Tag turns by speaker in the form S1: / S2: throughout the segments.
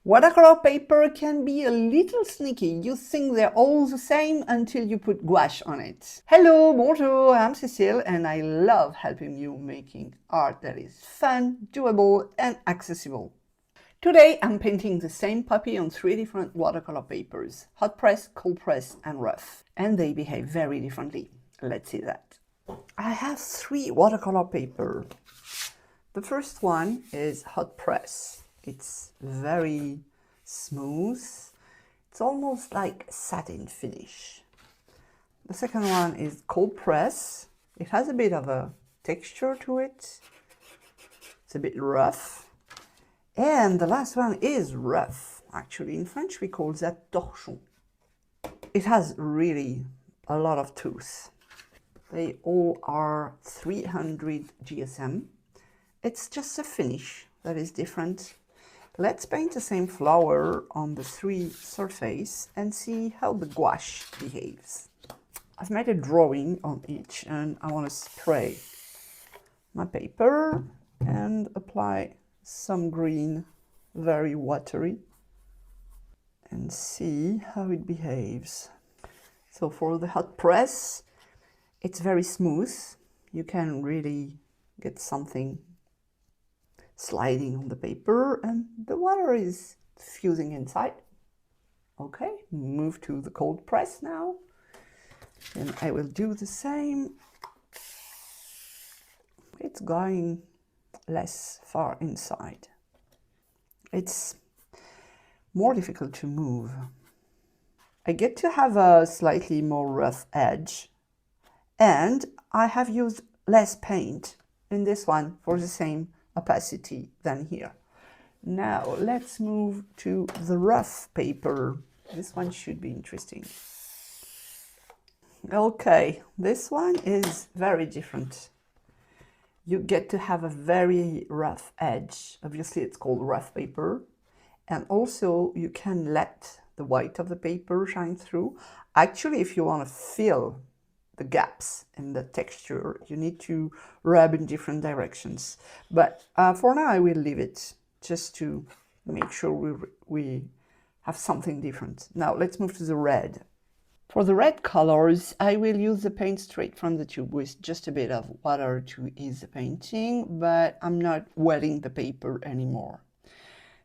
S1: Watercolor paper can be a little sneaky. You think they're all the same until you put gouache on it. Hello, bonjour, I'm Cécile and I love helping you making art that is fun, doable and accessible. Today I'm painting the same puppy on 3 different watercolor papers, hot press, cold press and rough. And they behave very differently. Let's see that. I have 3 watercolor paper. The first one is hot press. It's very smooth. It's almost like satin finish. The second one is cold press. It has a bit of a texture to it. It's a bit rough. And the last one is rough. Actually, in French we call that torchon. It has really a lot of tooth. They all are 300 GSM. It's just a finish that is different. Let's paint the same flower on the 3 surfaces and see how the gouache behaves. I've made a drawing on each and I want to spray my paper and apply some green, very watery, and see how it behaves. So for the hot press, it's very smooth. You can really get something sliding on the paper and the water is fusing inside. Okay, move to the cold press now. And I will do the same. It's going less far inside. It's more difficult to move. I get to have a slightly more rough edge and I have used less paint in this one for the same opacity than here. Now let's move to the rough paper. This one should be interesting. Okay, this one is very different. You get to have a very rough edge. Obviously it's called rough paper. And also you can let the white of the paper shine through. Actually, if you want to fill the gaps in the texture, you need to rub in different directions. But for now, I will leave it just to make sure we have something different. Now let's move to the red. For the red colors, I will use the paint straight from the tube with just a bit of water to ease the painting, but I'm not wetting the paper anymore.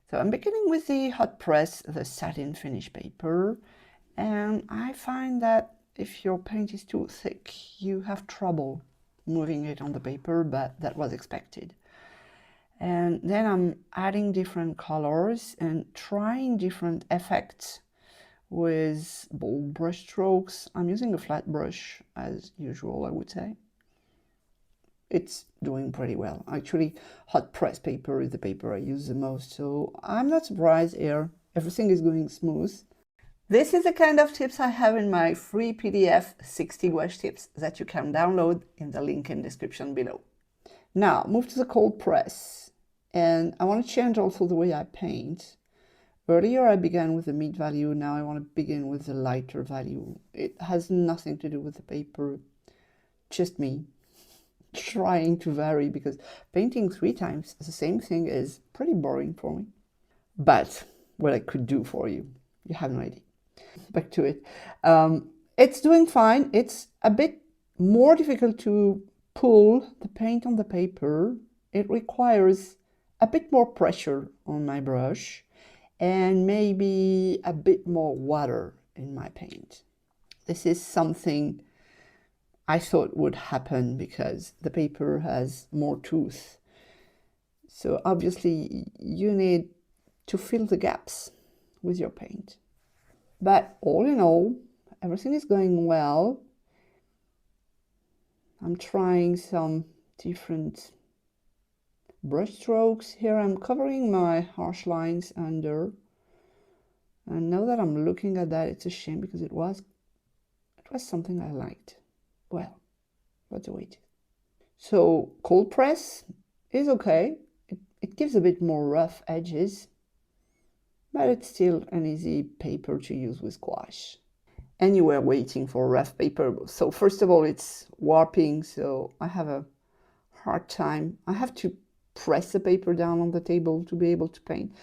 S1: So I'm beginning with the hot press, the satin finish paper, and I find that if your paint is too thick, you have trouble moving it on the paper, but that was expected. And then I'm adding different colors and trying different effects with bold brush strokes. I'm using a flat brush as usual, I would say. It's doing pretty well. Actually, hot press paper is the paper I use the most, so I'm not surprised here. Everything is going smooth. This is the kind of tips I have in my free PDF 60 gouache tips that you can download in the link in the description below. Now, move to the cold press. And I want to change also the way I paint. Earlier I began with the mid value, now I want to begin with the lighter value. It has nothing to do with the paper, just me trying to vary, because painting 3 times the same thing is pretty boring for me. But what I could do for you, you have no idea. Back to it. It's doing fine. It's a bit more difficult to pull the paint on the paper. It requires a bit more pressure on my brush and maybe a bit more water in my paint. This is something I thought would happen because the paper has more tooth. So obviously you need to fill the gaps with your paint. But all in all, everything is going well. I'm trying some different brush strokes. Here I'm covering my harsh lines under. And now that I'm looking at that, it's a shame because it was something I liked. Well, that's the way it is. So cold press is okay. It gives a bit more rough edges, but it's still an easy paper to use with gouache. And you were waiting for rough paper. So first of all, it's warping, so I have a hard time. I have to press the paper down on the table to be able to paint.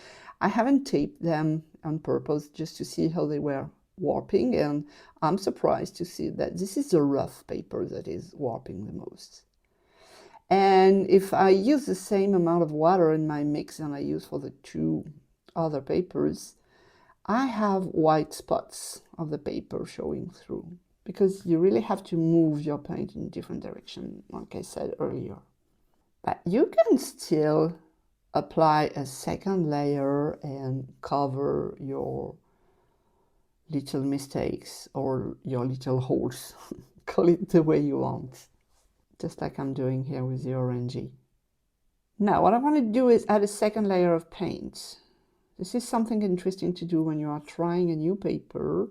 S1: I haven't taped them on purpose just to see how they were warping, and I'm surprised to see that this is the rough paper that is warping the most. And if I use the same amount of water in my mix than I use for the two other papers, I have white spots of the paper showing through, because you really have to move your paint in different direction, like I said earlier. But you can still apply a second layer and cover your little mistakes or your little holes. Call it the way you want. Just like I'm doing here with the orangey. Now what I want to do is add a second layer of paint. This is something interesting to do when you are trying a new paper,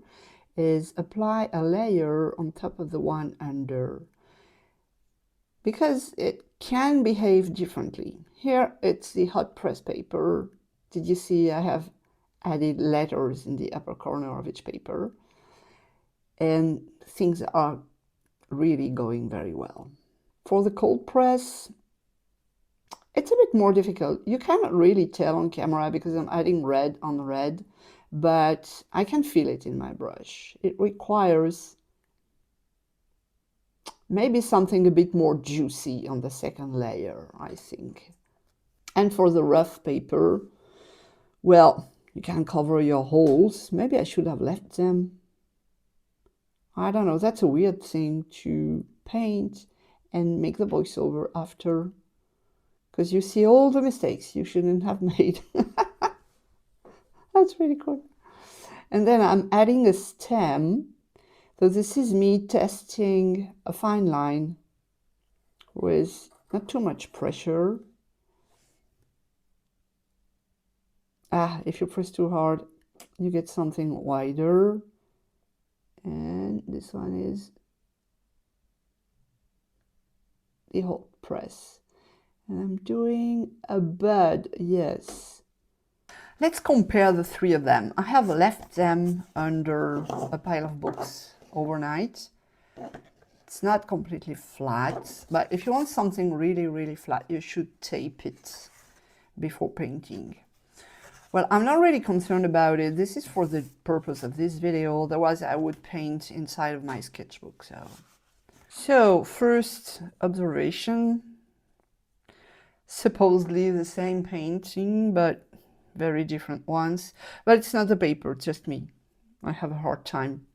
S1: is apply a layer on top of the one under, because it can behave differently. Here it's the hot press paper. Did you see I have added letters in the upper corner of each paper? And things are really going very well. For the cold press, it's a bit more difficult. You cannot really tell on camera because I'm adding red on red, but I can feel it in my brush. It requires maybe something a bit more juicy on the second layer, I think. And for the rough paper, well, you can cover your holes. Maybe I should have left them. I don't know, that's a weird thing to paint and make the voiceover after, because you see all the mistakes you shouldn't have made. That's really cool. And then I'm adding a stem. So this is me testing a fine line with not too much pressure. If you press too hard, you get something wider. And this one is the hot press. And I'm doing a bud, yes. Let's compare the three of them. I have left them under a pile of books overnight. It's not completely flat, but if you want something really, really flat, you should tape it before painting. Well, I'm not really concerned about it. This is for the purpose of this video. Otherwise, I would paint inside of my sketchbook. So first observation, supposedly the same painting, but very different ones. But it's not the paper, it's just me. I have a hard time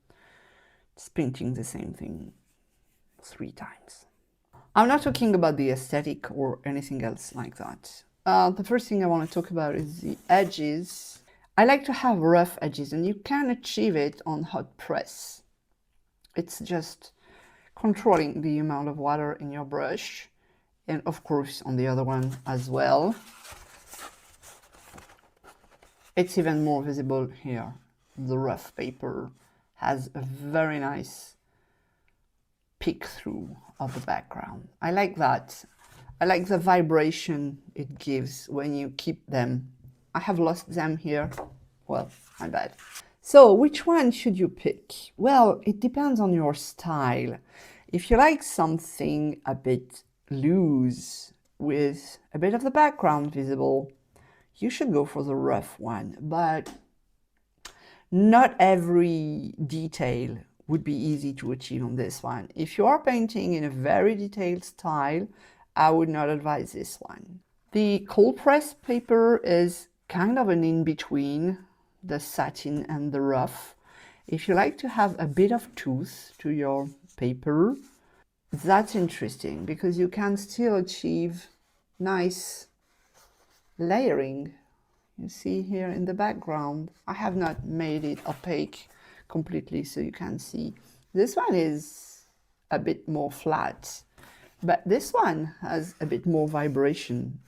S1: just painting the same thing 3 times. I'm not talking about the aesthetic or anything else like that. The first thing I want to talk about is the edges. I like to have rough edges, and you can achieve it on hot press. It's just controlling the amount of water in your brush, and of course on the other one as well. It's even more visible here. The rough paper has a very nice peek through of the background. I like that. I like the vibration it gives when you keep them. I have lost them here. Well, my bad. So which one should you pick? Well, it depends on your style. If you like something a bit loose with a bit of the background visible, you should go for the rough one. But not every detail would be easy to achieve on this one. If you are painting in a very detailed style, I would not advise this one. The cold press paper is kind of an in-between the satin and the rough. If you like to have a bit of tooth to your paper, that's interesting because you can still achieve nice layering. You see here in the background, I have not made it opaque completely so you can see. This one is a bit more flat, but this one has a bit more vibration,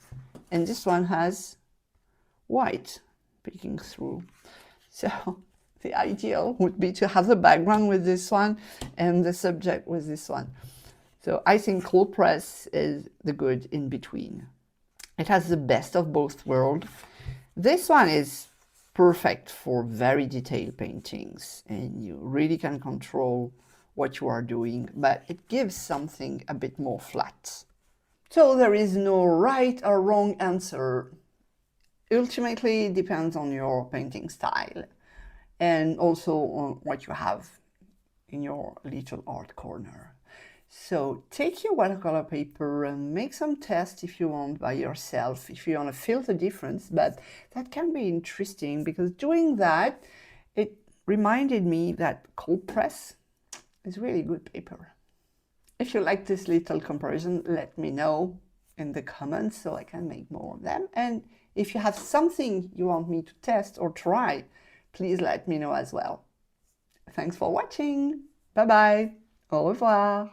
S1: and this one has white peeking through. So the ideal would be to have the background with this one and the subject with this one. So I think cold press is the good in between. It has the best of both worlds. This one is perfect for very detailed paintings, and you really can control what you are doing, but it gives something a bit more flat. So there is no right or wrong answer. Ultimately, it depends on your painting style and also on what you have in your little art corner. So take your watercolor paper and make some tests if you want by yourself, if you want to feel the difference. But that can be interesting because doing that, it reminded me that cold press is really good paper. If you like this little comparison, let me know in the comments so I can make more of them. And if you have something you want me to test or try, please let me know as well. Thanks for watching. Bye bye. Au revoir.